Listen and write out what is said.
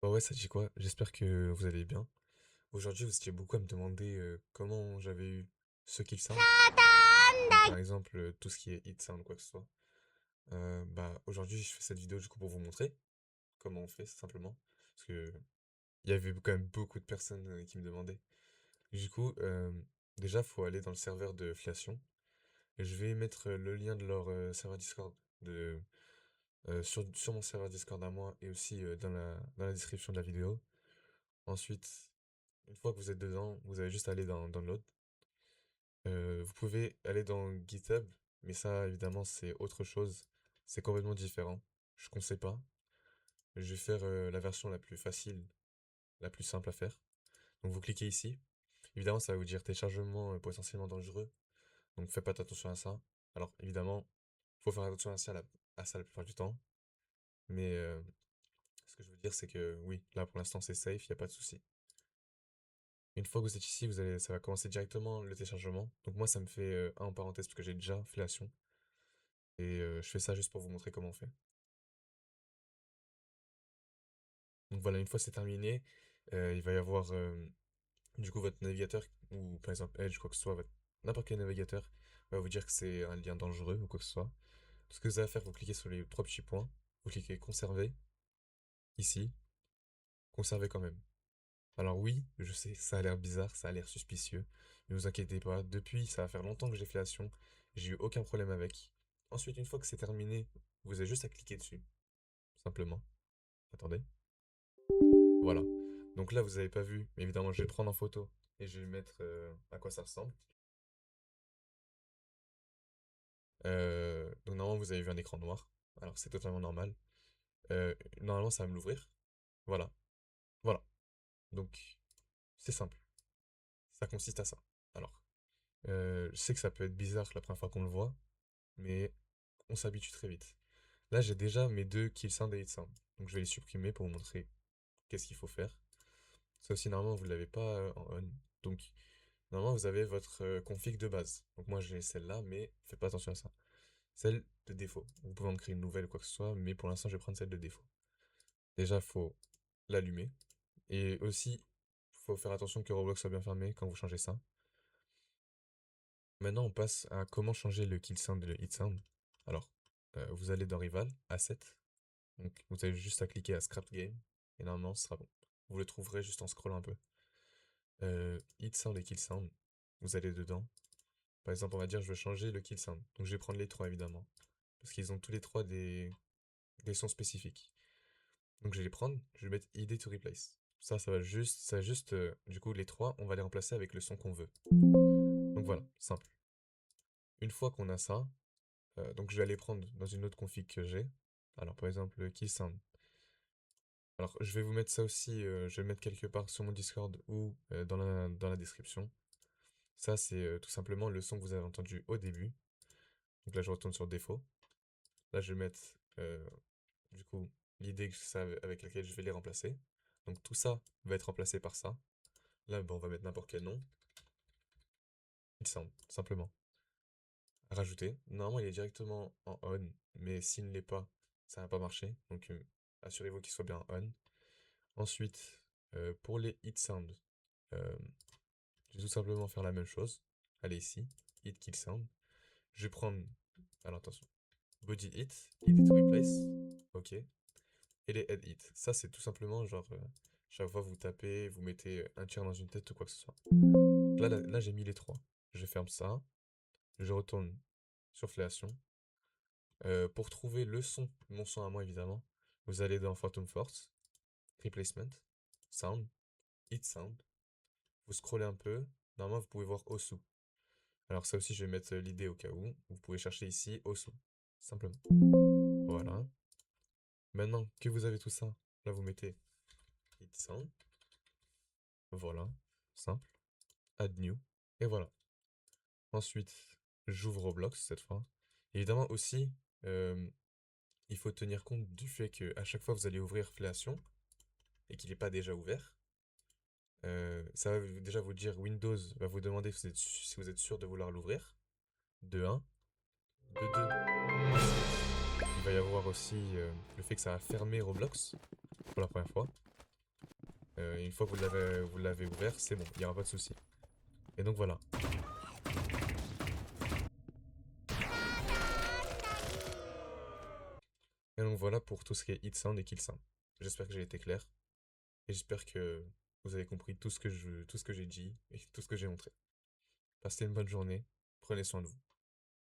Bah ouais, ça dit quoi? J'espère que vous allez bien. Aujourd'hui, vous étiez beaucoup à me demander comment j'avais eu ce kill sound. Donc par exemple, tout ce qui est hit sound, quoi que ce soit. Bah aujourd'hui, je fais cette vidéo du coup pour vous montrer comment on fait, simplement. Parce que il y avait quand même beaucoup de personnes qui me demandaient. Du coup, déjà, faut aller dans le serveur de Fliation. Je vais mettre le lien de leur serveur Discord sur mon serveur Discord à moi et aussi dans la description de la vidéo. Ensuite, une fois que vous êtes dedans, vous avez juste à aller dans Download. Vous pouvez aller dans GitHub, mais ça, évidemment, c'est autre chose. C'est complètement différent. Je conseille pas. Je vais faire la version la plus facile, la plus simple à faire. Donc vous cliquez ici. Évidemment, ça va vous dire téléchargement potentiellement dangereux. Donc faites pas attention à ça. Alors évidemment, faut faire attention à ça la plupart du temps. Mais ce que je veux dire, c'est que oui, là pour l'instant c'est safe, il n'y a pas de souci. Une fois que vous êtes ici, ça va commencer directement le téléchargement. Donc moi, ça me fait un en parenthèse parce que j'ai déjà fait l'action. Et je fais ça juste pour vous montrer comment on fait. Donc voilà, une fois c'est terminé, il va y avoir du coup votre navigateur, ou par exemple Edge, quoi que ce soit, n'importe quel navigateur va vous dire que c'est un lien dangereux ou quoi que ce soit. Tout ce que vous avez à faire, vous cliquez sur les trois petits points, vous cliquez conserver, ici, conserver quand même. Alors oui, je sais, ça a l'air bizarre, ça a l'air suspicieux, ne vous inquiétez pas, depuis ça va faire longtemps que j'ai fait l'action, j'ai eu aucun problème avec. Ensuite, une fois que c'est terminé, vous avez juste à cliquer dessus, simplement. Attendez. Voilà. Donc là, vous n'avez pas vu, mais évidemment, je vais le prendre en photo et je vais mettre à quoi ça ressemble. Donc normalement, vous avez vu un écran noir. Alors c'est totalement normal. Normalement, ça va me l'ouvrir. Voilà. Voilà. Donc, c'est simple. Ça consiste à ça. Alors, je sais que ça peut être bizarre la première fois qu'on le voit, mais on s'habitue très vite. Là, j'ai déjà mes deux kill sound et hit sound. Donc je vais les supprimer pour vous montrer qu'est-ce qu'il faut faire. Ça aussi, normalement, vous ne l'avez pas en on. Donc, normalement, vous avez votre config de base. Donc moi, j'ai celle-là, mais faites pas attention à ça. Celle de défaut. Vous pouvez en créer une nouvelle ou quoi que ce soit, mais pour l'instant, je vais prendre celle de défaut. Déjà, il faut l'allumer. Et aussi, il faut faire attention que Roblox soit bien fermé quand vous changez ça. Maintenant, on passe à comment changer le kill sound et le hit sound. Alors, vous allez dans Rival, Asset. Donc, vous avez juste à cliquer à Scrap Game. Et normalement, ce sera bon. Vous le trouverez juste en scrollant un peu. Hit sound et kill sound. Vous allez dedans. Par exemple, on va dire je veux changer le kill sound. Donc je vais prendre les trois évidemment. Parce qu'ils ont tous les trois des sons spécifiques. Donc je vais les prendre, je vais mettre ID to replace. Ça va juste, du coup les trois, on va les remplacer avec le son qu'on veut. Donc voilà, simple. Une fois qu'on a ça, donc je vais aller prendre dans une autre config que j'ai. Alors par exemple le kill sound. Alors je vais vous mettre ça aussi, je vais le mettre quelque part sur mon Discord ou dans la description. Ça c'est tout simplement le son que vous avez entendu au début. Donc là je retourne sur défaut. Là je vais mettre du coup l'idée avec laquelle je vais les remplacer. Donc tout ça va être remplacé par ça. Là on va mettre n'importe quel nom. Il semble, simplement. Rajouter. Normalement il est directement en on, mais s'il ne l'est pas, ça va pas marcher. Donc assurez-vous qu'il soit bien en on. Ensuite, pour les hit sound, euh, je vais tout simplement faire la même chose. Allez ici, hit kill sound. Je vais prendre, alors attention, body hit, hit to replace. Ok. Et les head hits. Ça, c'est tout simplement genre, chaque fois vous tapez, vous mettez un tir dans une tête ou quoi que ce soit. Là, j'ai mis les trois. Je ferme ça. Je retourne sur Fléation. Pour trouver le son, mon son à moi évidemment, vous allez dans Phantom Force, Replacement, Sound, Hit Sound. Vous scrollez un peu. Normalement, vous pouvez voir Osu. Alors ça aussi, je vais mettre l'idée au cas où. Vous pouvez chercher ici Osu. Simplement. Voilà. Maintenant que vous avez tout ça, là vous mettez Hit Sound. Voilà. Simple. Add New. Et voilà. Ensuite, j'ouvre Roblox cette fois. Évidemment aussi, euh, il faut tenir compte du fait que à chaque fois vous allez ouvrir Fléation et qu'il n'est pas déjà ouvert. Ça va déjà vous dire Windows va vous demander si vous êtes sûr de vouloir l'ouvrir. De un. De 2. Ensuite, il va y avoir aussi le fait que ça va fermer Roblox pour la première fois. une fois que vous l'avez ouvert, c'est bon, il n'y aura pas de souci. Et donc voilà. Et donc voilà pour tout ce qui est hit sound et kill sound. J'espère que j'ai été clair. Et j'espère que vous avez compris tout ce que j'ai dit et tout ce que j'ai montré. Passez une bonne journée. Prenez soin de vous.